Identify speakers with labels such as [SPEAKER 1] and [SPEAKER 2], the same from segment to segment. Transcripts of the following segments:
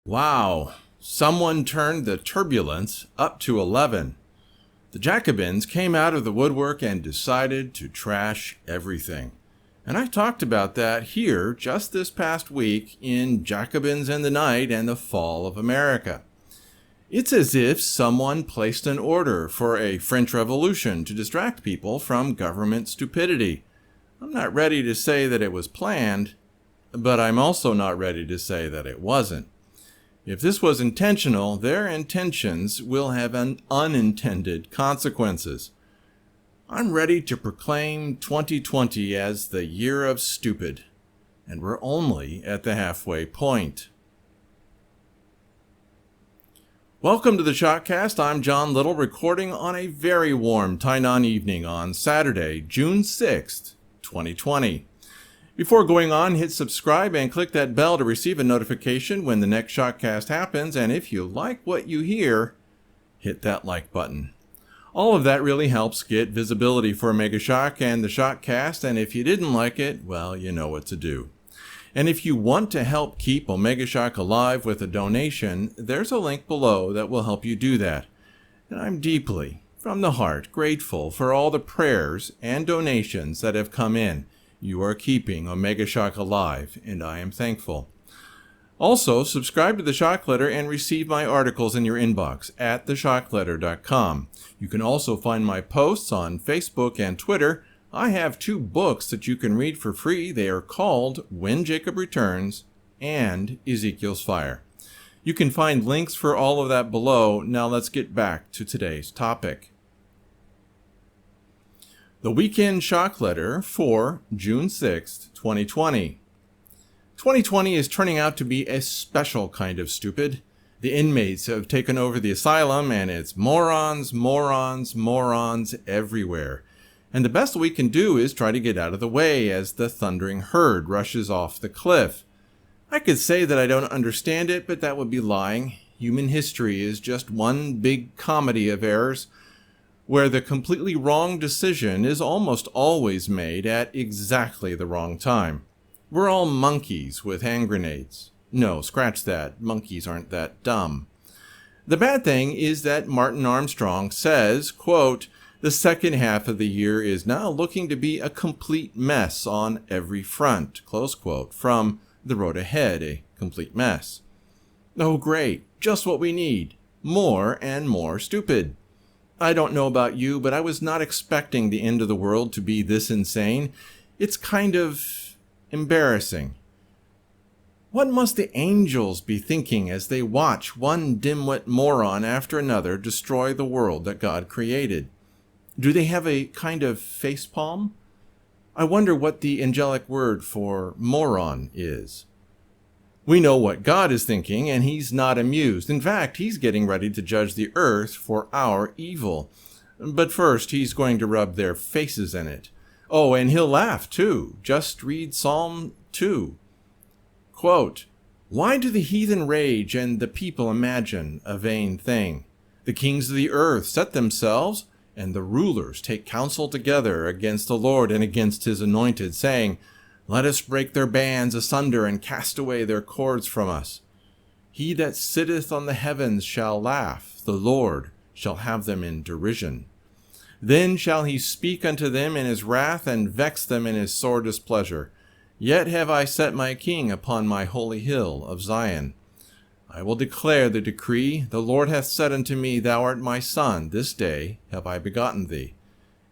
[SPEAKER 1] Wow, someone turned the turbulence up to 11. The Jacobins came out of the woodwork and decided to trash everything. And I talked about that here just this past week in Jacobins in the Night and the Fall of America. It's as if someone placed an order for a French Revolution to distract people from government stupidity. I'm not ready to say that it was planned, but I'm also not ready to say that it wasn't. If this was intentional, their intentions will have unintended consequences. I'm ready to proclaim 2020 as the year of stupid, and we're only at the halfway point. Welcome to the ShockCast. I'm John Little, recording on a very warm Tainan evening on Saturday, June 6th, 2020. Before going on, hit subscribe and click that bell to receive a notification when the next ShockCast happens, and if you like what you hear, hit that like button. All of that really helps get visibility for Mega Shock and the ShockCast, and if you didn't like it, well, you know what to do. And if you want to help keep Omega Shock alive with a donation, there's a link below that will help you do that. And I'm deeply, from the heart, grateful for all the prayers and donations that have come in. You are keeping Omega Shock alive, and I am thankful. Also, subscribe to the Shock Letter and receive my articles in your inbox at theshockletter.com. You can also find my posts on Facebook and Twitter. I have 2 books that you can read for free. They are called When Jacob Returns and Ezekiel's Fire. You can find links for all of that below. Now let's get back to today's topic. The Weekend Shock Letter for June 6, 2020. 2020 is turning out to be a special kind of stupid. The inmates have taken over the asylum, and it's morons, morons, morons everywhere. And the best we can do is try to get out of the way as the thundering herd rushes off the cliff. I could say that I don't understand it, but that would be lying. Human history is just one big comedy of errors, where the completely wrong decision is almost always made at exactly the wrong time. We're all monkeys with hand grenades. No, scratch that. Monkeys aren't that dumb. The bad thing is that Martin Armstrong says, quote, "The second half of the year is now looking to be a complete mess on every front," close quote, from The Road Ahead, A Complete Mess. Oh great, just what we need. More and more stupid. I don't know about you, but I was not expecting the end of the world to be this insane. It's kind of embarrassing. What must the angels be thinking as they watch one dimwit moron after another destroy the world that God created? Do they have a kind of facepalm? I wonder what the angelic word for moron is. We know what God is thinking, and he's not amused. In fact, he's getting ready to judge the earth for our evil. But first, he's going to rub their faces in it. Oh, and he'll laugh, too. Just read Psalm 2. Quote, "Why do the heathen rage and the people imagine a vain thing? The kings of the earth set themselves, and the rulers take counsel together against the Lord and against his anointed, saying, Let us break their bands asunder and cast away their cords from us. He that sitteth on the heavens shall laugh, the Lord shall have them in derision. Then shall he speak unto them in his wrath, and vex them in his sore displeasure. Yet have I set my king upon my holy hill of Zion. I will declare the decree. The Lord hath said unto me, Thou art my son, this day have I begotten thee.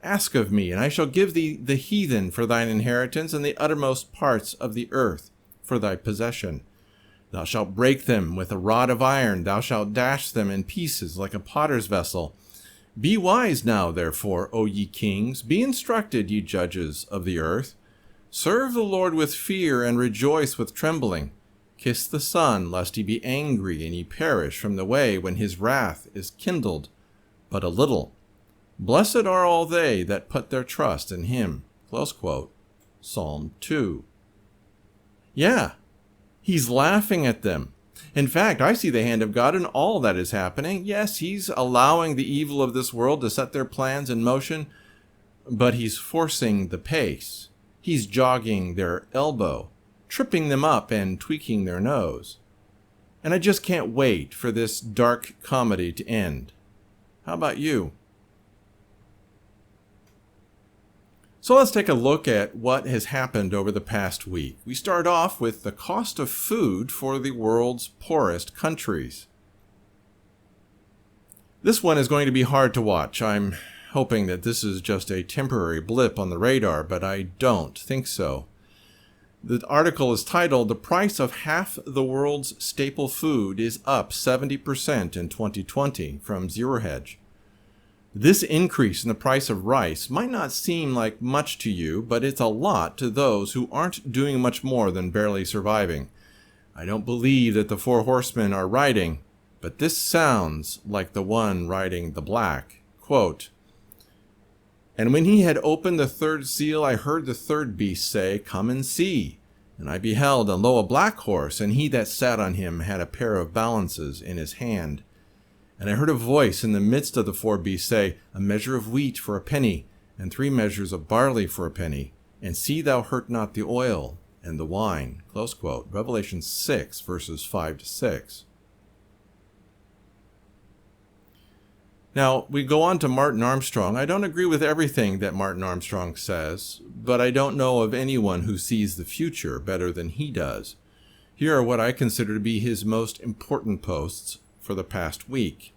[SPEAKER 1] Ask of me, and I shall give thee the heathen for thine inheritance, and the uttermost parts of the earth for thy possession. Thou shalt break them with a rod of iron, thou shalt dash them in pieces like a potter's vessel. Be wise now, therefore, O ye kings, be instructed, ye judges of the earth. Serve the Lord with fear, and rejoice with trembling. Kiss the Son, lest he be angry, and ye perish from the way when his wrath is kindled but a little. Blessed are all they that put their trust in him." Close quote. Psalm 2. Yeah, he's laughing at them. In fact, I see the hand of God in all that is happening. Yes, he's allowing the evil of this world to set their plans in motion, but he's forcing the pace. He's jogging their elbow, tripping them up and tweaking their nose. And I just can't wait for this dark comedy to end. How about you? So let's take a look at what has happened over the past week. We start off with the cost of food for the world's poorest countries. This one is going to be hard to watch. I'm hoping that this is just a temporary blip on the radar, but I don't think so. The article is titled, "The Price of Half the World's Staple Food is Up 70% in 2020" from Zero Hedge. This increase in the price of rice might not seem like much to you, but it's a lot to those who aren't doing much more than barely surviving. I don't believe that the four horsemen are riding, but this sounds like the one riding the black. Quote, "And when he had opened the third seal, I heard the third beast say, 'Come and see.' And I beheld, and lo, a black horse, and he that sat on him had a pair of balances in his hand. And I heard a voice in the midst of the four beasts say, 'A measure of wheat for a penny, and 3 measures of barley for a penny, and see thou hurt not the oil and the wine.'" Close quote. Revelation 6, verses 5 to 6. Now, we go on to Martin Armstrong. I don't agree with everything that Martin Armstrong says, but I don't know of anyone who sees the future better than he does. Here are what I consider to be his most important posts for the past week.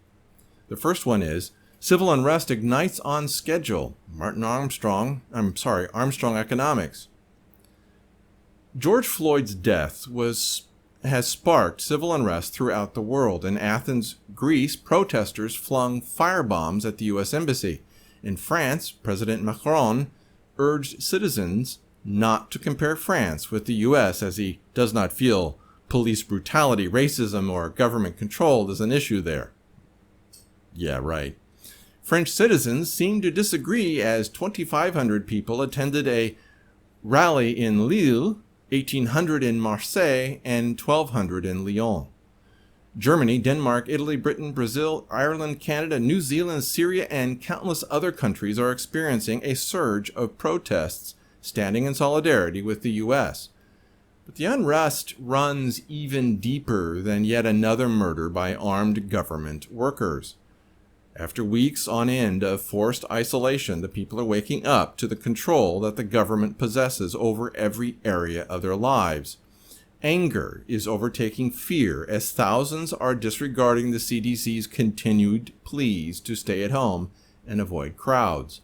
[SPEAKER 1] The first one is, "Civil unrest ignites on schedule. Armstrong economics." George Floyd's death has sparked civil unrest throughout the world. In Athens, Greece, protesters flung firebombs at the U.S. Embassy. In France, President Macron urged citizens not to compare France with the U.S. as he does not feel police brutality, racism, or government control is an issue there. Yeah, right. French citizens seem to disagree as 2,500 people attended a rally in Lille, 1,800 in Marseille, and 1,200 in Lyon. Germany, Denmark, Italy, Britain, Brazil, Ireland, Canada, New Zealand, Syria, and countless other countries are experiencing a surge of protests standing in solidarity with the U.S. But the unrest runs even deeper than yet another murder by armed government workers. After weeks on end of forced isolation, the people are waking up to the control that the government possesses over every area of their lives. Anger is overtaking fear as thousands are disregarding the CDC's continued pleas to stay at home and avoid crowds.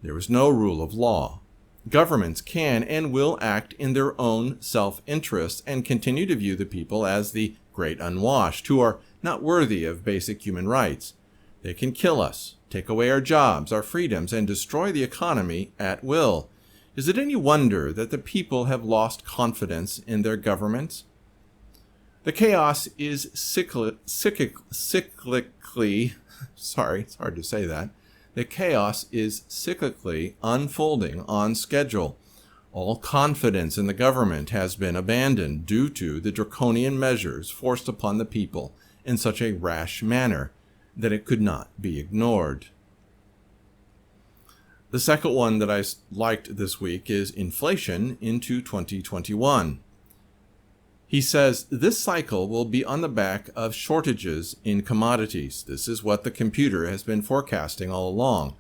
[SPEAKER 1] There is no rule of law. Governments can and will act in their own self-interest and continue to view the people as the great unwashed, who are not worthy of basic human rights. They can kill us, take away our jobs, our freedoms, and destroy the economy at will. Is it any wonder that the people have lost confidence in their governments? The chaos is cyclically, it's hard to say that. The chaos is cyclically unfolding on schedule. All confidence in the government has been abandoned due to the draconian measures forced upon the people in such a rash manner that it could not be ignored. The second one that I liked this week is inflation into 2021. He says this cycle will be on the back of shortages in commodities. This is what the computer has been forecasting all along.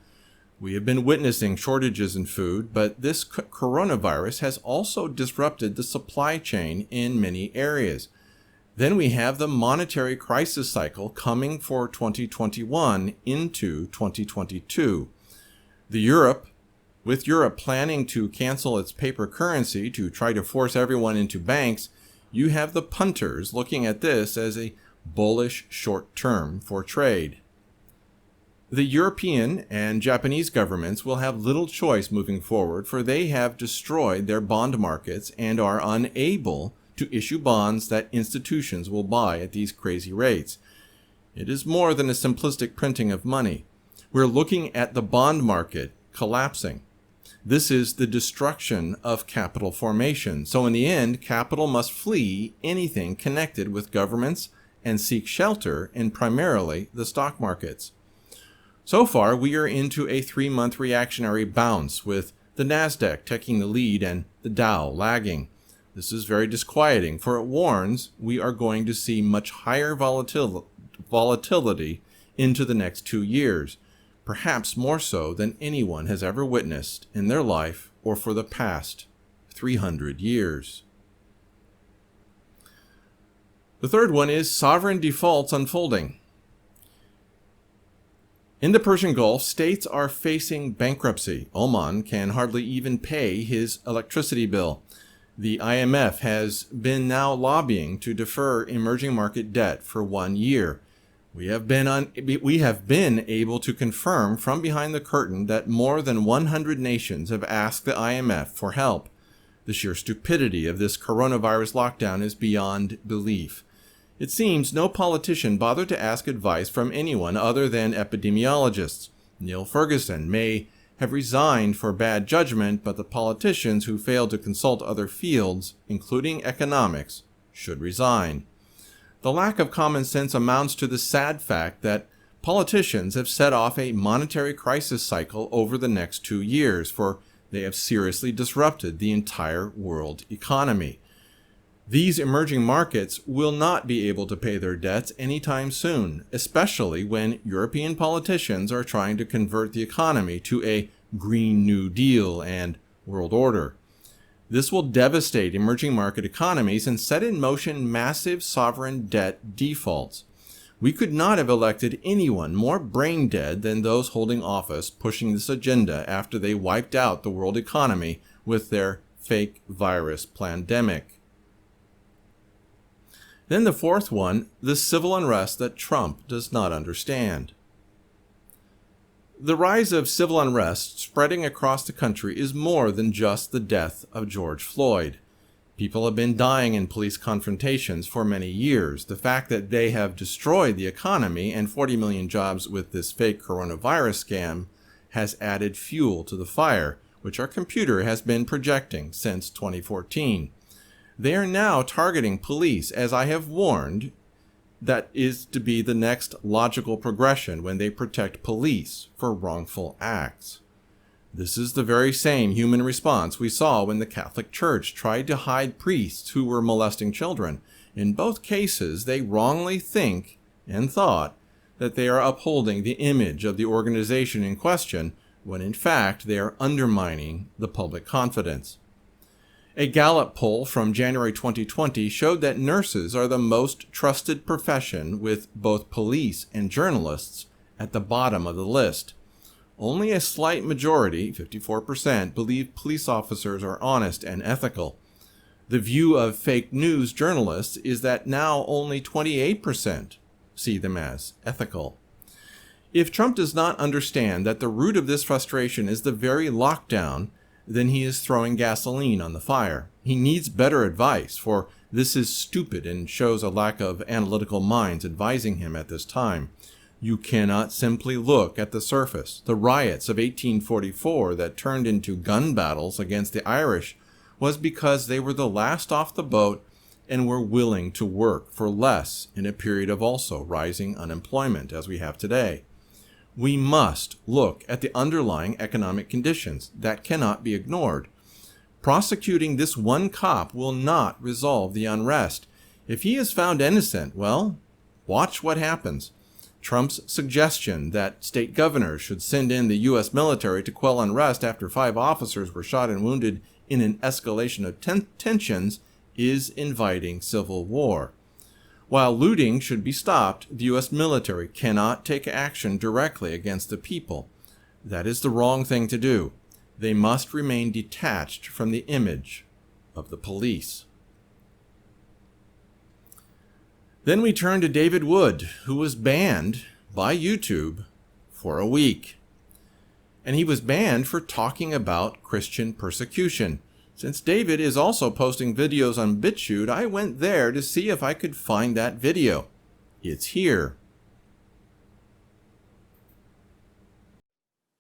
[SPEAKER 1] We have been witnessing shortages in food, but this coronavirus has also disrupted the supply chain in many areas. Then we have the monetary crisis cycle coming for 2021 into 2022. With Europe planning to cancel its paper currency to try to force everyone into banks, you have the punters looking at this as a bullish short term for trade. The European and Japanese governments will have little choice moving forward, for they have destroyed their bond markets and are unable to issue bonds that institutions will buy at these crazy rates. It is more than a simplistic printing of money. We're looking at the bond market collapsing. This is the destruction of capital formation. So in the end, capital must flee anything connected with governments and seek shelter in primarily the stock markets. So far, we are into a 3-month reactionary bounce, with the Nasdaq taking the lead and the Dow lagging. This is very disquieting, for it warns we are going to see much higher volatility into the next 2 years, perhaps more so than anyone has ever witnessed in their life or for the past 300 years. The third one is sovereign defaults unfolding. In the Persian Gulf, states are facing bankruptcy. Oman can hardly even pay his electricity bill. The IMF has been now lobbying to defer emerging market debt for 1 year. We have been able to confirm from behind the curtain that more than 100 nations have asked the IMF for help. The sheer stupidity of this coronavirus lockdown is beyond belief. It seems no politician bothered to ask advice from anyone other than epidemiologists. Neil Ferguson may have resigned for bad judgment, but the politicians who failed to consult other fields, including economics, should resign. The lack of common sense amounts to the sad fact that politicians have set off a monetary crisis cycle over the next 2 years, for they have seriously disrupted the entire world economy. These emerging markets will not be able to pay their debts anytime soon, especially when European politicians are trying to convert the economy to a Green New Deal and world order. This will devastate emerging market economies and set in motion massive sovereign debt defaults. We could not have elected anyone more brain dead than those holding office pushing this agenda after they wiped out the world economy with their fake virus pandemic. Then the fourth one, the civil unrest that Trump does not understand. The rise of civil unrest spreading across the country is more than just the death of George Floyd. People have been dying in police confrontations for many years. The fact that they have destroyed the economy and 40 million jobs with this fake coronavirus scam has added fuel to the fire, which our computer has been projecting since 2014. They are now targeting police, as I have warned. That is to be the next logical progression when they protect police for wrongful acts. This is the very same human response we saw when the Catholic Church tried to hide priests who were molesting children. In both cases, they wrongly think and thought that they are upholding the image of the organization in question, when in fact they are undermining the public confidence. A Gallup poll from January 2020 showed that nurses are the most trusted profession, with both police and journalists at the bottom of the list. Only a slight majority, 54%, believe police officers are honest and ethical. The view of fake news journalists is that now only 28% see them as ethical. If Trump does not understand that the root of this frustration is the very lockdown, then he is throwing gasoline on the fire. He needs better advice, for this is stupid and shows a lack of analytical minds advising him at this time. You cannot simply look at the surface. The riots of 1844 that turned into gun battles against the Irish was because they were the last off the boat and were willing to work for less in a period of also rising unemployment as we have today. We must look at the underlying economic conditions. That cannot be ignored. Prosecuting this one cop will not resolve the unrest. If he is found innocent, well, watch what happens. Trump's suggestion that state governors should send in the U.S. military to quell unrest after 5 officers were shot and wounded in an escalation of tensions is inviting civil war. While looting should be stopped, the U.S. military cannot take action directly against the people. That is the wrong thing to do. They must remain detached from the image of the police. Then we turn to David Wood, who was banned by YouTube for a week. And he was banned for talking about Christian persecution. Since David is also posting videos on BitChute, I went there to see if I could find that video. It's here.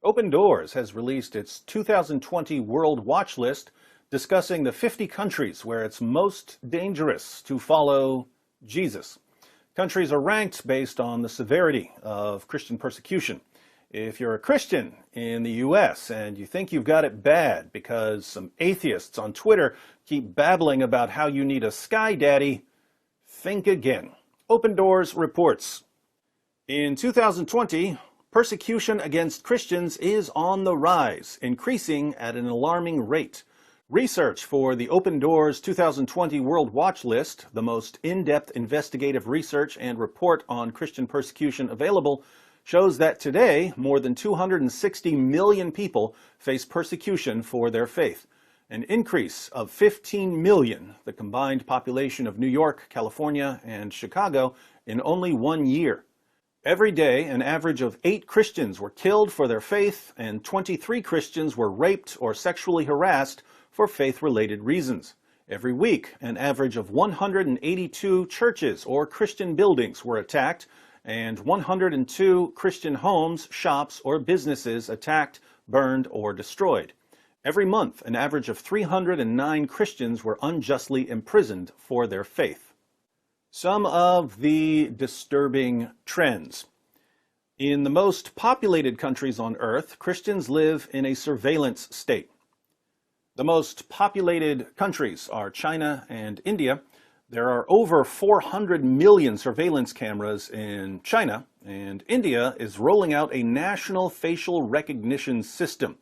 [SPEAKER 2] Open Doors has released its 2020 World Watch List, discussing the 50 countries where it's most dangerous to follow Jesus. Countries are ranked based on the severity of Christian persecution. If you're a Christian in the US and you think you've got it bad because some atheists on Twitter keep babbling about how you need a sky daddy, think again. Open Doors reports. In 2020, persecution against Christians is on the rise, increasing at an alarming rate. Research for the Open Doors 2020 World Watch List, the most in-depth investigative research and report on Christian persecution available, shows that today more than 260 million people face persecution for their faith, an increase of 15 million, the combined population of New York, California, and Chicago, in only 1 year. Every day, an average of 8 Christians were killed for their faith, and 23 Christians were raped or sexually harassed for faith-related reasons. Every week, an average of 182 churches or Christian buildings were attacked, and 102 Christian homes, shops, or businesses attacked, burned, or destroyed. Every month, an average of 309 Christians were unjustly imprisoned for their faith. Some of the disturbing trends. In the most populated countries on Earth, Christians live in a surveillance state. The most populated countries are China and India. There are over 400 million surveillance cameras in China, and India is rolling out a national facial recognition system.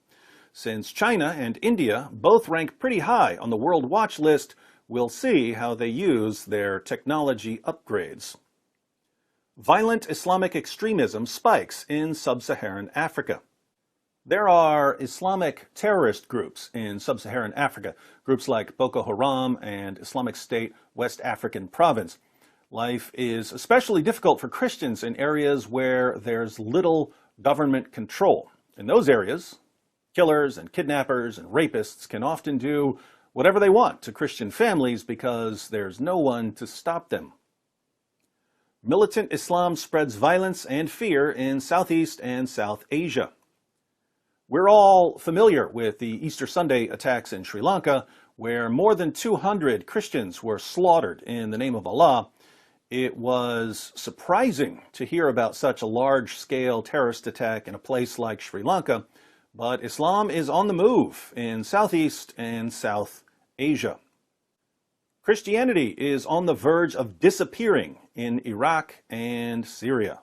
[SPEAKER 2] Since China and India both rank pretty high on the World Watch List, we'll see how they use their technology upgrades. Violent Islamic extremism spikes in sub-Saharan Africa. There are Islamic terrorist groups in sub-Saharan Africa, groups like Boko Haram and Islamic State West African Province. Life is especially difficult for Christians in areas where there's little government control. In those areas, killers and kidnappers and rapists can often do whatever they want to Christian families because there's no one to stop them. Militant Islam spreads violence and fear in Southeast and South Asia. We're all familiar with the Easter Sunday attacks in Sri Lanka, where more than 200 Christians were slaughtered in the name of Allah. It was surprising to hear about such a large-scale terrorist attack in a place like Sri Lanka, but Islam is on the move in Southeast and South Asia. Christianity is on the verge of disappearing in Iraq and Syria.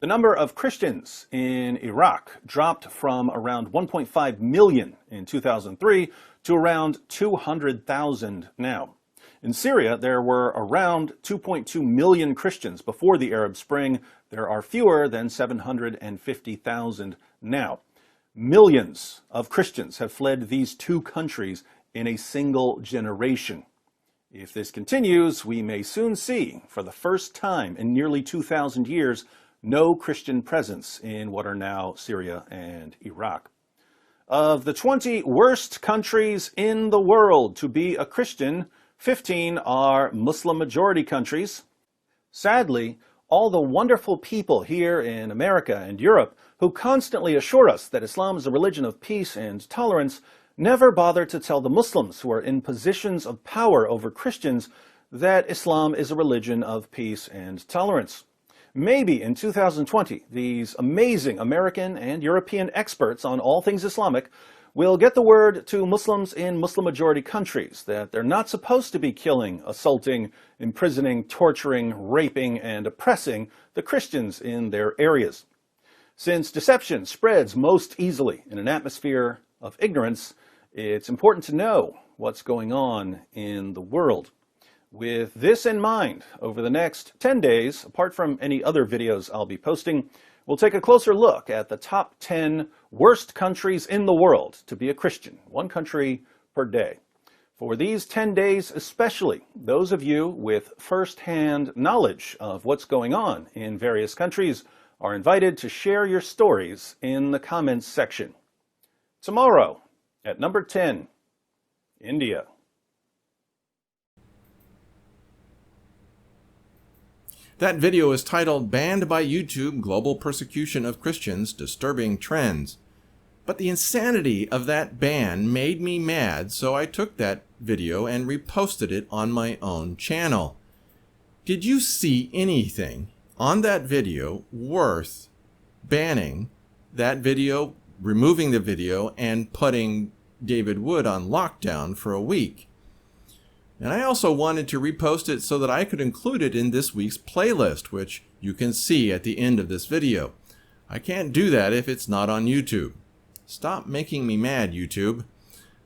[SPEAKER 2] The number of Christians in Iraq dropped from around 1.5 million in 2003 to around 200,000 now. In Syria, there were around 2.2 million Christians before the Arab Spring. There are fewer than 750,000 now. Millions of Christians have fled these two countries in a single generation. If this continues, we may soon see, for the first time in nearly 2,000 years, no Christian presence in what are now Syria and Iraq. Of the 20 worst countries in the world to be a Christian, 15 are Muslim-majority countries. Sadly, all the wonderful people here in America and Europe who constantly assure us that Islam is a religion of peace and tolerance never bother to tell the Muslims who are in positions of power over Christians that Islam is a religion of peace and tolerance. Maybe in 2020, these amazing American and European experts on all things Islamic will get the word to Muslims in Muslim-majority countries that they're not supposed to be killing, assaulting, imprisoning, torturing, raping, and oppressing the Christians in their areas. Since deception spreads most easily in an atmosphere of ignorance, it's important to know what's going on in the world. With this in mind, over the next 10 days, apart from any other videos I'll be posting, we'll take a closer look at the top 10 worst countries in the world to be a Christian, one country per day. For these 10 days especially, those of you with first-hand knowledge of what's going on in various countries are invited to share your stories in the comments section. Tomorrow, at number 10, India.
[SPEAKER 1] That video is titled Banned by YouTube, Global Persecution of Christians, Disturbing Trends. But the insanity of that ban made me mad, so I took that video and reposted it on my own channel. Did you see anything on that video worth banning that video, removing the video, and putting David Wood on lockdown for a week. And I also wanted to repost it so that I could include it in this week's playlist, which you can see at the end of this video. I can't do that if it's not on YouTube. Stop making me mad, YouTube.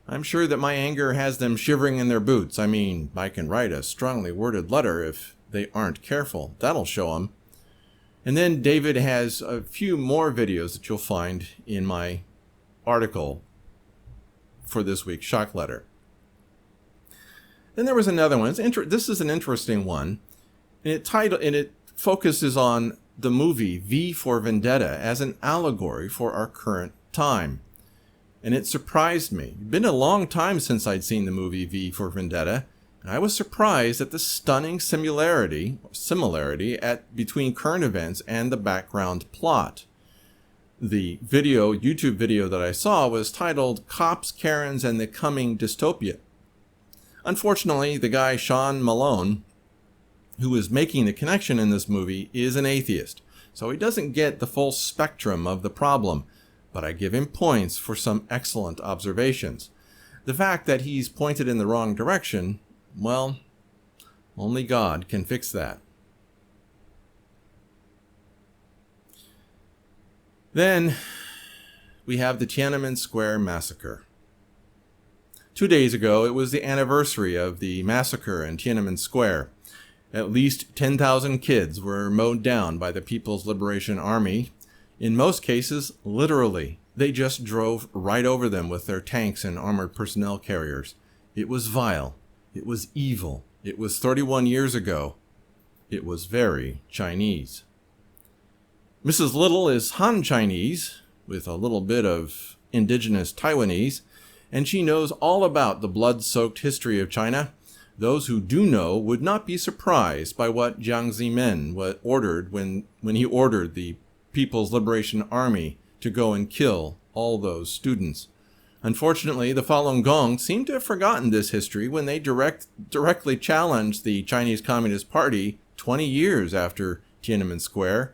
[SPEAKER 1] I'm sure that my anger has them shivering in their boots. I mean, I can write a strongly worded letter if they aren't careful. That'll show them. And then David has a few more videos that you'll find in my article for this week's shock letter. Then there was another one. This is an interesting one. And it focuses on the movie V for Vendetta as an allegory for our current time. And it surprised me. It'd been a long time since I'd seen the movie V for Vendetta, and I was surprised at the stunning similarity between current events and the background plot. The YouTube video that I saw was titled Cops, Karens, and the Coming Dystopia. Unfortunately, the guy Sean Malone, who is making the connection in this movie, is an atheist, so he doesn't get the full spectrum of the problem. But I give him points for some excellent observations. The fact that he's pointed in the wrong direction, well, only God can fix that. Then we have the Tiananmen Square massacre. 2 days ago, it was the anniversary of the massacre in Tiananmen Square. At least 10,000 kids were mowed down by the People's Liberation Army. In most cases, literally, they just drove right over them with their tanks and armored personnel carriers. It was vile. It was evil. It was 31 years ago. It was very Chinese. Mrs. Little is Han Chinese, with a little bit of indigenous Taiwanese, and she knows all about the blood-soaked history of China. Those who do know would not be surprised by what Jiang Zemin ordered when he ordered the People's Liberation Army to go and kill all those students. Unfortunately, the Falun Gong seem to have forgotten this history when they directly challenged the Chinese Communist Party 20 years after Tiananmen Square.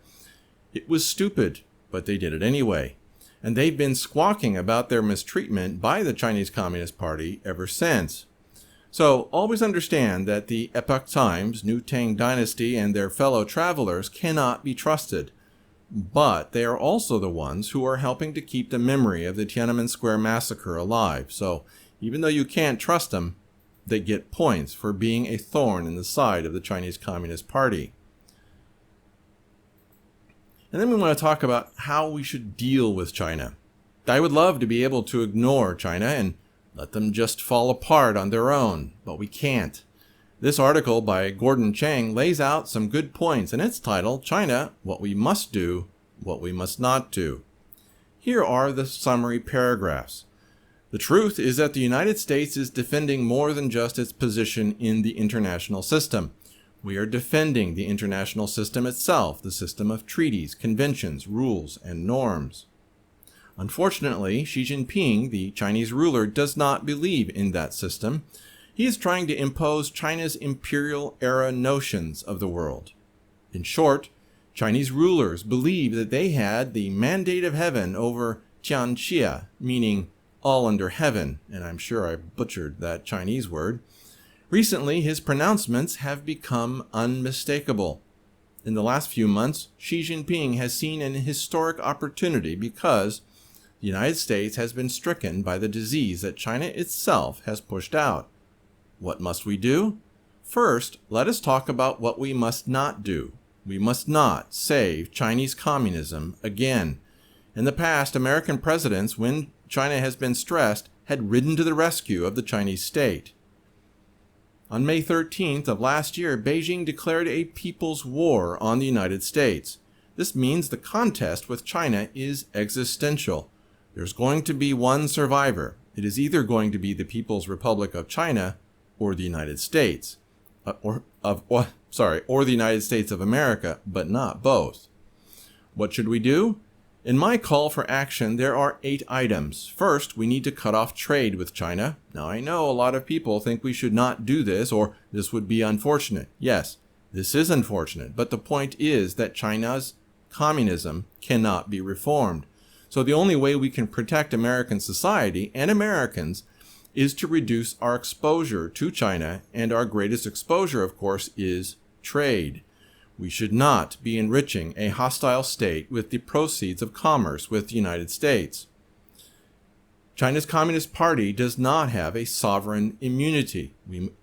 [SPEAKER 1] It was stupid, but they did it anyway. And they've been squawking about their mistreatment by the Chinese Communist Party ever since. So always understand that the Epoch Times, New Tang Dynasty, and their fellow travelers cannot be trusted. But they are also the ones who are helping to keep the memory of the Tiananmen Square massacre alive. So even though you can't trust them, they get points for being a thorn in the side of the Chinese Communist Party. And then we want to talk about how we should deal with China. I would love to be able to ignore China and let them just fall apart on their own, but we can't. This article by Gordon Chang lays out some good points, and it's titled, China, What We Must Do, What We Must Not Do. Here are the summary paragraphs. The truth is that the United States is defending more than just its position in the international system. We are defending the international system itself, the system of treaties, conventions, rules, and norms. Unfortunately, Xi Jinping, the Chinese ruler, does not believe in that system. He is trying to impose China's imperial-era notions of the world. In short, Chinese rulers believe that they had the mandate of heaven over Tianxia, meaning all under heaven, and I'm sure I butchered that Chinese word. Recently, his pronouncements have become unmistakable. In the last few months, Xi Jinping has seen an historic opportunity because the United States has been stricken by the disease that China itself has pushed out. What must we do? First, let us talk about what we must not do. We must not save Chinese communism again. In the past, American presidents, when China has been stressed, had ridden to the rescue of the Chinese state. On May 13th of last year, Beijing declared a people's war on the United States. This means the contest with China is existential. There's going to be one survivor. It is either going to be the People's Republic of China or the United States, or the United States of America, but not both. What should we do? In my call for action, there are 8 items. First, we need to cut off trade with China. Now, I know a lot of people think we should not do this, or this would be unfortunate. Yes, this is unfortunate, but the point is that China's communism cannot be reformed. So the only way we can protect American society and Americans is to reduce our exposure to China, and our greatest exposure, of course, is trade. We should not be enriching a hostile state with the proceeds of commerce with the United States. China's Communist Party does not have a sovereign immunity.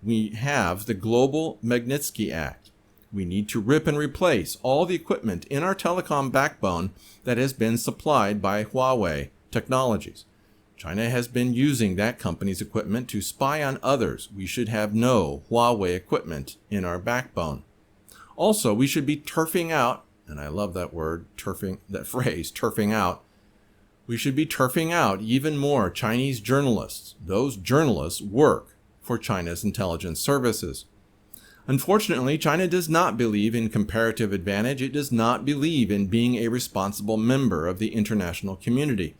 [SPEAKER 1] We have the Global Magnitsky Act. We need to rip and replace all the equipment in our telecom backbone that has been supplied by Huawei Technologies. China has been using that company's equipment to spy on others. We should have no Huawei equipment in our backbone. Also, we should be turfing out, and I love that word, that phrase, turfing out. We should be turfing out even more Chinese journalists. Those journalists work for China's intelligence services. Unfortunately, China does not believe in comparative advantage. It does not believe in being a responsible member of the international community.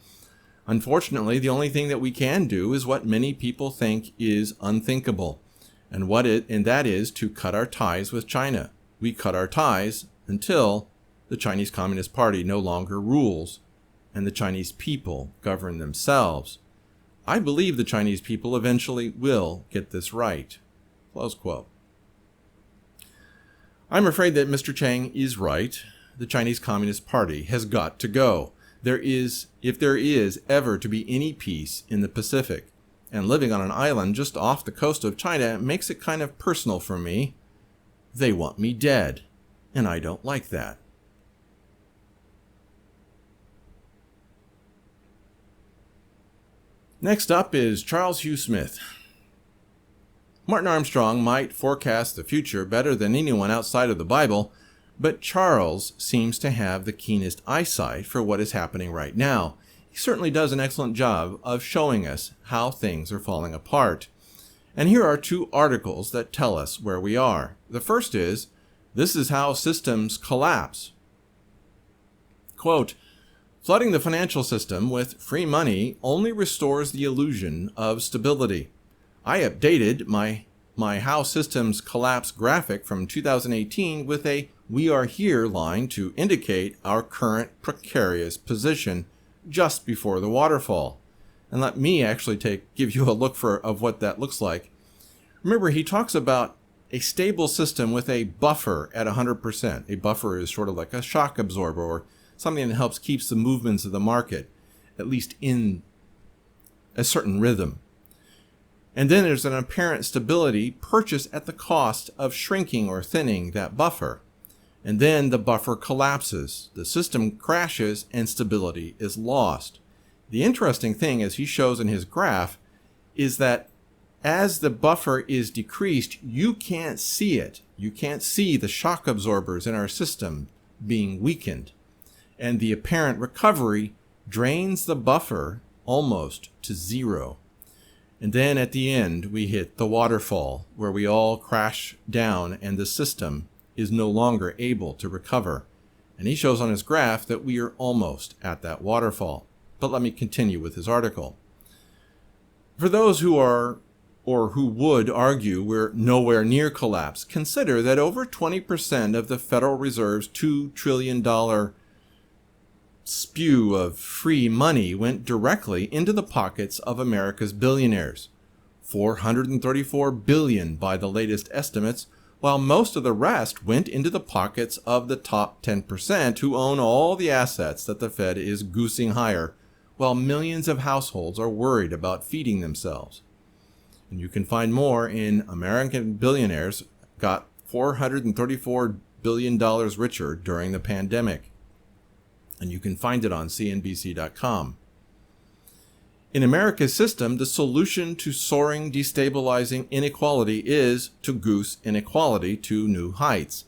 [SPEAKER 1] Unfortunately, the only thing that we can do is what many people think is unthinkable, and that is to cut our ties with China. We cut our ties until the Chinese Communist Party no longer rules and the Chinese people govern themselves. I believe the Chinese people eventually will get this right." Close quote. I'm afraid that Mr. Chang is right. The Chinese Communist Party has got to go. If there is ever to be any peace in the Pacific, and living on an island just off the coast of China makes it kind of personal for me. They want me dead, and I don't like that. Next up is Charles Hugh Smith. Martin Armstrong might forecast the future better than anyone outside of the Bible, but Charles seems to have the keenest eyesight for what is happening right now. He certainly does an excellent job of showing us how things are falling apart. And here are two articles that tell us where we are. The first is, "This is how systems collapse." Quote, "Flooding the financial system with free money only restores the illusion of stability. I updated my How Systems Collapse graphic from 2018 with a 'We are here' line to indicate our current precarious position just before the waterfall." And let me actually give you a look of what that looks like. Remember, he talks about a stable system with a buffer at 100%. A buffer is sort of like a shock absorber or something that helps keeps the movements of the market, at least in a certain rhythm. And then there's an apparent stability purchased at the cost of shrinking or thinning that buffer. And then the buffer collapses, the system crashes, and stability is lost. The interesting thing, as he shows in his graph, is that as the buffer is decreased, you can't see it. You can't see the shock absorbers in our system being weakened. And the apparent recovery drains the buffer almost to zero. And then at the end, we hit the waterfall, where we all crash down and the system is no longer able to recover. And he shows on his graph that we are almost at that waterfall. But let me continue with his article. For those who would argue we're nowhere near collapse, consider that over 20% of the Federal Reserve's $2 trillion spew of free money went directly into the pockets of America's billionaires. $434 billion by the latest estimates, while most of the rest went into the pockets of the top 10% who own all the assets that the Fed is goosing higher, while millions of households are worried about feeding themselves. And you can find more in American billionaires got $434 billion richer during the pandemic. And you can find it on CNBC.com. In America's system, the solution to soaring, destabilizing inequality is to goose inequality to new heights.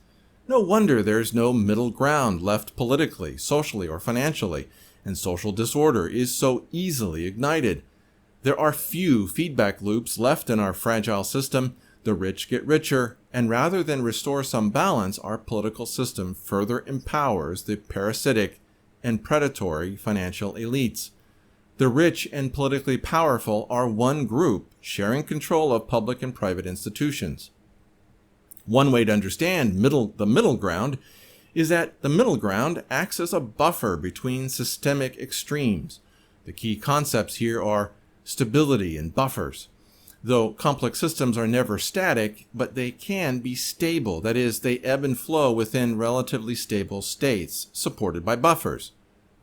[SPEAKER 1] No wonder there's no middle ground left politically, socially, or financially, and social disorder is so easily ignited. There are few feedback loops left in our fragile system. The rich get richer, and rather than restore some balance, our political system further empowers the parasitic and predatory financial elites. The rich and politically powerful are one group sharing control of public and private institutions. One way to understand the middle ground is that the middle ground acts as a buffer between systemic extremes. The key concepts here are stability and buffers. Though complex systems are never static, but they can be stable. That is, they ebb and flow within relatively stable states, supported by buffers.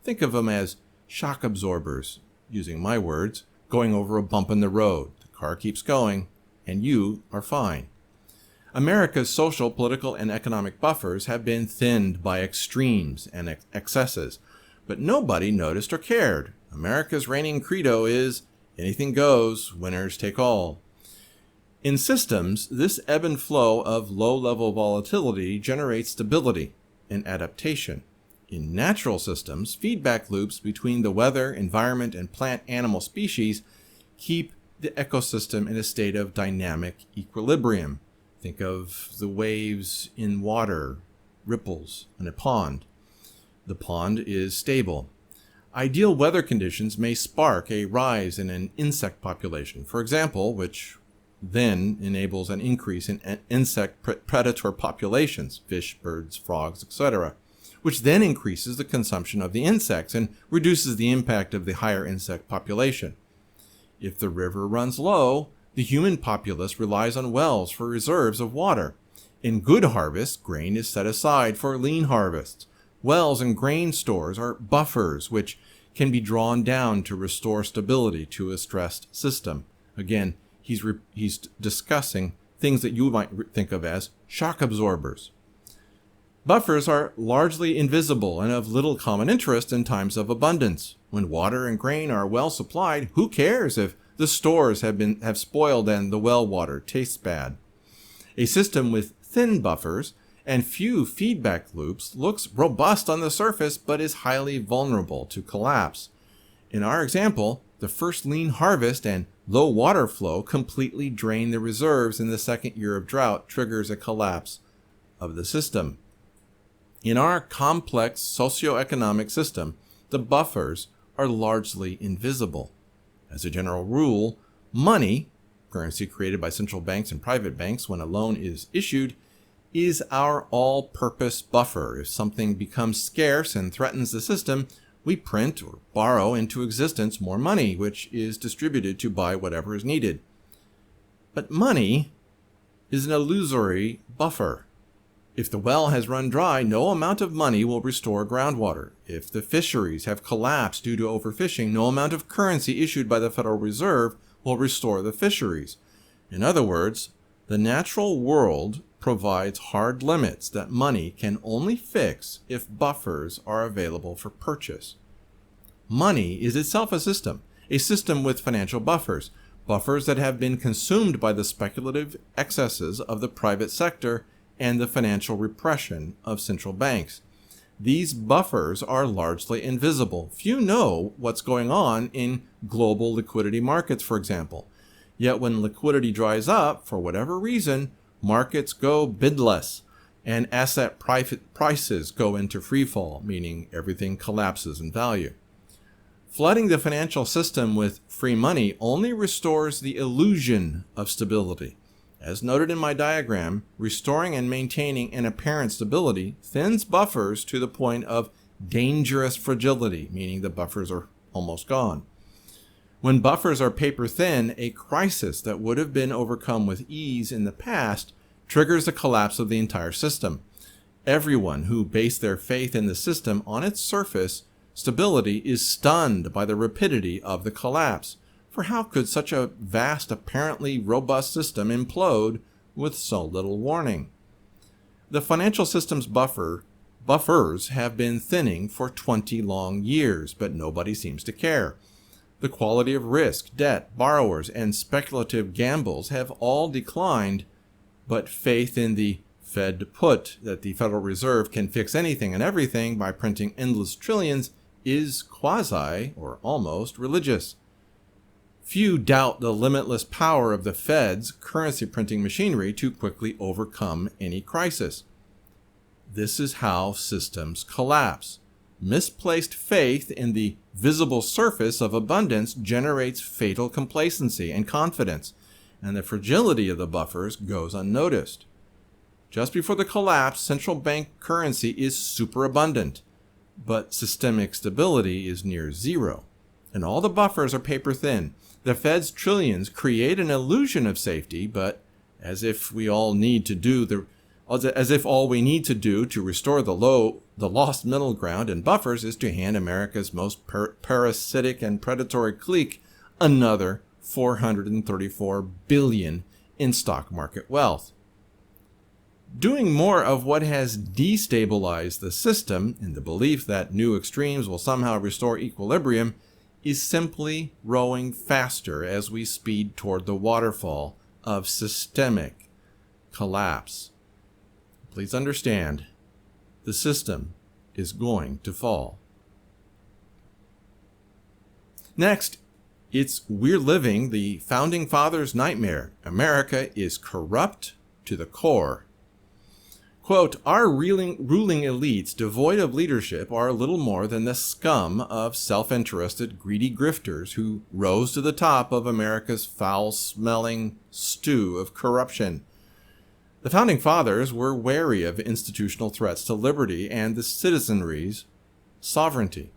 [SPEAKER 1] Think of them as shock absorbers, using my words, going over a bump in the road. The car keeps going, and you are fine. America's social, political, and economic buffers have been thinned by extremes and excesses, but nobody noticed or cared. America's reigning credo is, anything goes, winners take all. In systems, this ebb and flow of low-level volatility generates stability and adaptation. In natural systems, feedback loops between the weather, environment, and plant-animal species keep the ecosystem in a state of dynamic equilibrium. Think of the waves in water, ripples in a pond. The pond is stable. Ideal weather conditions may spark a rise in an insect population, for example, which then enables an increase in insect predator populations, fish, birds, frogs, etc., which then increases the consumption of the insects and reduces the impact of the higher insect population. If the river runs low, the human populace relies on wells for reserves of water. In good harvests, grain is set aside for lean harvests. Wells and grain stores are buffers which can be drawn down to restore stability to a stressed system. Again, he's discussing things that you might think of as shock absorbers. Buffers are largely invisible and of little common interest in times of abundance. When water and grain are well supplied, who cares if the stores have spoiled and the well water tastes bad? A system with thin buffers and few feedback loops looks robust on the surface but is highly vulnerable to collapse. In our example, the first lean harvest and low water flow completely drain the reserves in the second year of drought, triggers a collapse of the system. In our complex socioeconomic system, the buffers are largely invisible. As a general rule, money, currency created by central banks and private banks when a loan is issued, is our all-purpose buffer. If something becomes scarce and threatens the system, we print or borrow into existence more money, which is distributed to buy whatever is needed. But money is an illusory buffer. If the well has run dry, no amount of money will restore groundwater. If the fisheries have collapsed due to overfishing, no amount of currency issued by the Federal Reserve will restore the fisheries. In other words, the natural world provides hard limits that money can only fix if buffers are available for purchase. Money is itself a system with financial buffers, buffers that have been consumed by the speculative excesses of the private sector and the financial repression of central banks. These buffers are largely invisible. Few know what's going on in global liquidity markets, for example. Yet when liquidity dries up, for whatever reason, markets go bidless and asset prices go into freefall, meaning everything collapses in value. Flooding the financial system with free money only restores the illusion of stability. As noted in my diagram, restoring and maintaining an apparent stability thins buffers to the point of dangerous fragility, meaning the buffers are almost gone. When buffers are paper thin, a crisis that would have been overcome with ease in the past triggers the collapse of the entire system. Everyone who based their faith in the system on its surface stability is stunned by the rapidity of the collapse. For how could such a vast, apparently robust system implode with so little warning? The financial system's buffers have been thinning for 20 long years, but nobody seems to care. The quality of risk, debt, borrowers, and speculative gambles have all declined, but faith in the Fed put that the Federal Reserve can fix anything and everything by printing endless trillions is quasi, or almost, religious. Few doubt the limitless power of the Fed's currency printing machinery to quickly overcome any crisis. This is how systems collapse. Misplaced faith in the visible surface of abundance generates fatal complacency and confidence, and the fragility of the buffers goes unnoticed. Just before the collapse, central bank currency is superabundant, but systemic stability is near zero, and all the buffers are paper thin. The Fed's trillions create an illusion of safety, but as if all we need to do to restore the lost middle ground and buffers is to hand America's most parasitic and predatory clique another $434 billion in stock market wealth. Doing more of what has destabilized the system in the belief that new extremes will somehow restore equilibrium is simply rowing faster as we speed toward the waterfall of systemic collapse. Please understand, the system is going to fall. Next, we're living the Founding Fathers' nightmare. America is corrupt to the core. Quote, our ruling elites, devoid of leadership, are little more than the scum of self-interested, greedy grifters who rose to the top of America's foul-smelling stew of corruption. The Founding Fathers were wary of institutional threats to liberty and the citizenry's sovereignty,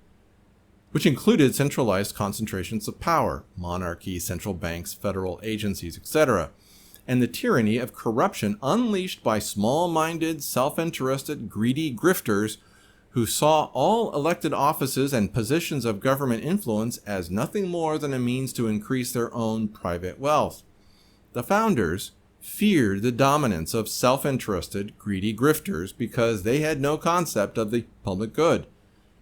[SPEAKER 1] which included centralized concentrations of power, monarchy, central banks, federal agencies, etc., and the tyranny of corruption unleashed by small-minded, self-interested, greedy grifters who saw all elected offices and positions of government influence as nothing more than a means to increase their own private wealth. The founders feared the dominance of self-interested, greedy grifters because they had no concept of the public good.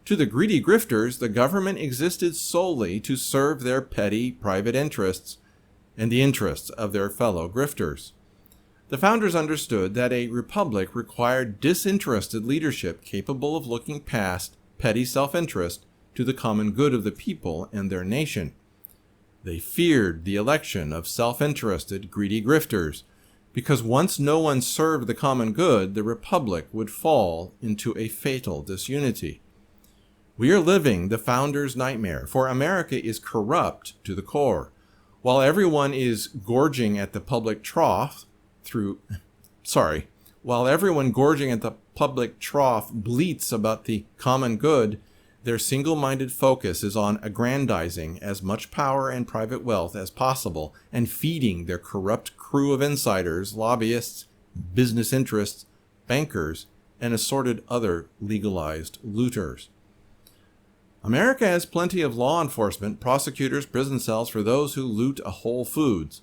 [SPEAKER 1] To the greedy grifters, the government existed solely to serve their petty private interests and the interests of their fellow grifters. The founders understood that a republic required disinterested leadership capable of looking past petty self-interest to the common good of the people and their nation. They feared the election of self-interested, greedy grifters, because once no one served the common good, the republic would fall into a fatal disunity. We are living the founders' nightmare, for America is corrupt to the core. While everyone gorging at the public trough bleats about the common good, their single-minded focus is on aggrandizing as much power and private wealth as possible and feeding their corrupt crew of insiders, lobbyists, business interests, bankers, and assorted other legalized looters. America has plenty of law enforcement, prosecutors, prison cells for those who loot a Whole Foods,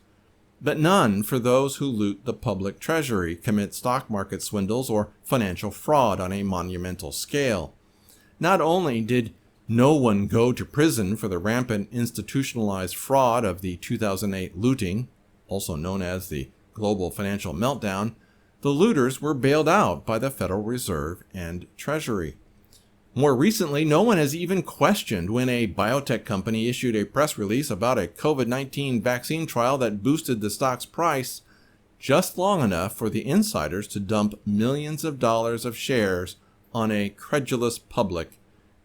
[SPEAKER 1] but none for those who loot the public treasury, commit stock market swindles, or financial fraud on a monumental scale. Not only did no one go to prison for the rampant institutionalized fraud of the 2008 looting, also known as the global financial meltdown, the looters were bailed out by the Federal Reserve and Treasury. More recently, no one has even questioned when a biotech company issued a press release about a COVID-19 vaccine trial that boosted the stock's price just long enough for the insiders to dump millions of dollars of shares on a credulous public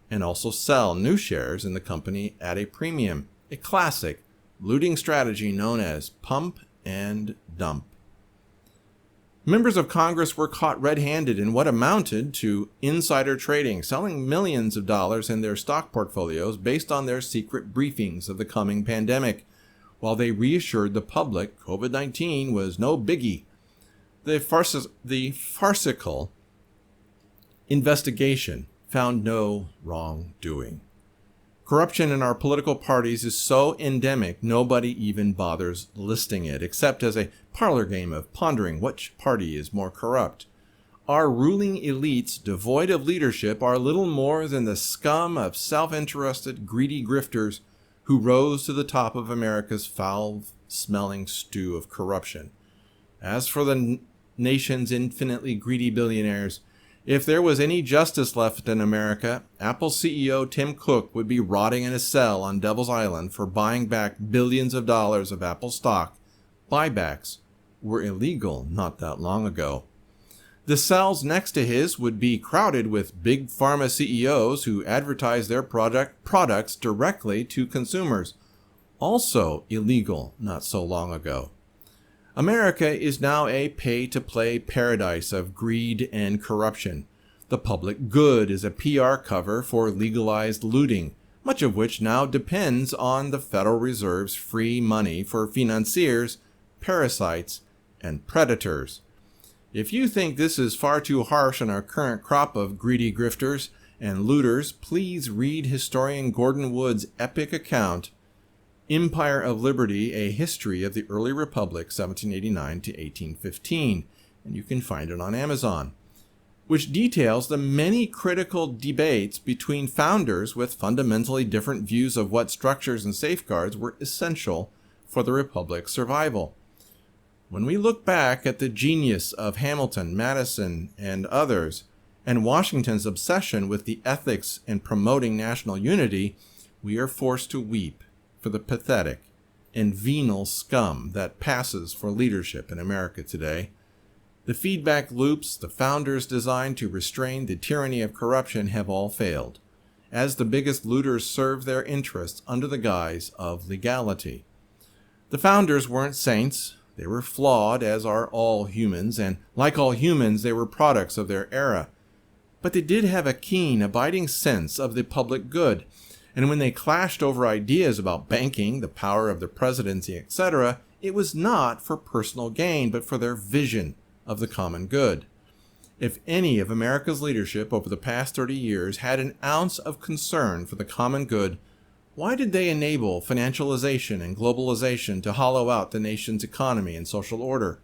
[SPEAKER 1] and also sell new shares in the company at a premium, a classic looting strategy known as pump and dump. Members of Congress were caught red-handed in what amounted to insider trading, selling millions of dollars in their stock portfolios based on their secret briefings of the coming pandemic, while they reassured the public COVID-19 was no biggie. The farcical investigation found no wrongdoing. Corruption in our political parties is so endemic nobody even bothers listing it, except as a parlor game of pondering which party is more corrupt. Our ruling elites, devoid of leadership, are little more than the scum of self-interested, greedy grifters who rose to the top of America's foul-smelling stew of corruption. As for the nation's infinitely greedy billionaires, if there was any justice left in America, Apple CEO Tim Cook would be rotting in a cell on Devil's Island for buying back billions of dollars of Apple stock. Buybacks were illegal not that long ago. The cells next to his would be crowded with big pharma CEOs who advertise their products directly to consumers. Also illegal not so long ago. America is now a pay-to-play paradise of greed and corruption. The public good is a PR cover for legalized looting, much of which now depends on the Federal Reserve's free money for financiers, parasites, and predators. If you think this is far too harsh on our current crop of greedy grifters and looters, please read historian Gordon Wood's epic account, Empire of Liberty, A History of the Early Republic, 1789 to 1815, and you can find it on Amazon, which details the many critical debates between founders with fundamentally different views of what structures and safeguards were essential for the Republic's survival. When we look back at the genius of Hamilton, Madison, and others, and Washington's obsession with the ethics and promoting national unity, we are forced to weep for the pathetic and venal scum that passes for leadership in America today. The feedback loops the founders designed to restrain the tyranny of corruption have all failed, as the biggest looters serve their interests under the guise of legality. The founders weren't saints. They were flawed, as are all humans, and like all humans, they were products of their era. But they did have a keen, abiding sense of the public good, and when they clashed over ideas about banking, the power of the presidency, etc., it was not for personal gain, but for their vision of the common good. If any of America's leadership over the past 30 years had an ounce of concern for the common good, why did they enable financialization and globalization to hollow out the nation's economy and social order?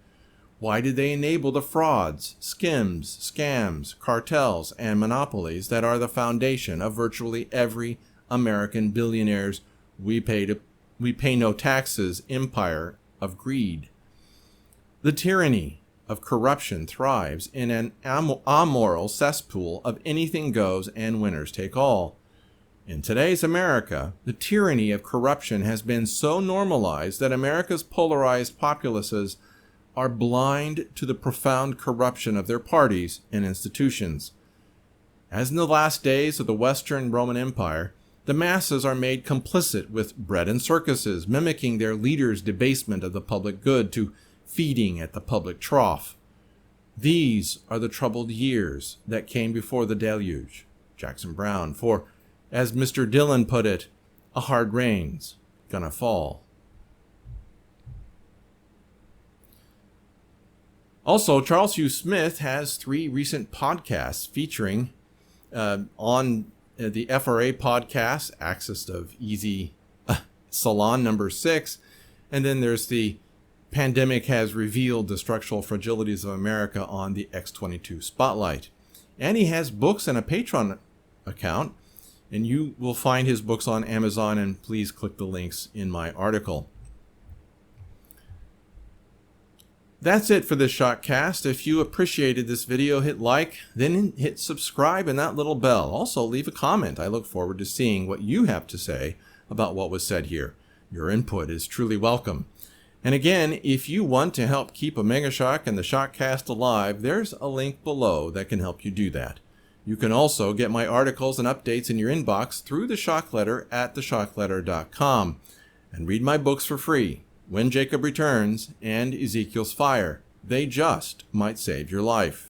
[SPEAKER 1] Why did they enable the frauds, skims, scams, cartels, and monopolies that are the foundation of virtually every American billionaire's we pay no taxes empire of greed? The tyranny of corruption thrives in an amoral cesspool of anything goes and winners take all. In today's America, the tyranny of corruption has been so normalized that America's polarized populaces are blind to the profound corruption of their parties and institutions. As in the last days of the Western Roman Empire, the masses are made complicit with bread and circuses, mimicking their leaders' debasement of the public good to feeding at the public trough. These are the troubled years that came before the deluge. Jackson Brown. For, as Mr. Dillon put it, a hard rain's gonna fall. Also, Charles Hugh Smith has 3 recent podcasts featuring on the FRA podcast, Axis of Easy Salon number 6. And then there's the Pandemic Has Revealed the Structural Fragilities of America on the X22 Spotlight. And he has books and a Patreon account. And you will find his books on Amazon, and please click the links in my article. That's it for this ShockCast. If you appreciated this video, hit like, then hit subscribe and that little bell. Also, leave a comment. I look forward to seeing what you have to say about what was said here. Your input is truly welcome. And again, if you want to help keep Omega Shock and the ShockCast alive, there's a link below that can help you do that. You can also get my articles and updates in your inbox through the Shock Letter at theshockletter.com and read my books for free. When Jacob Returns and Ezekiel's Fire. They just might save your life.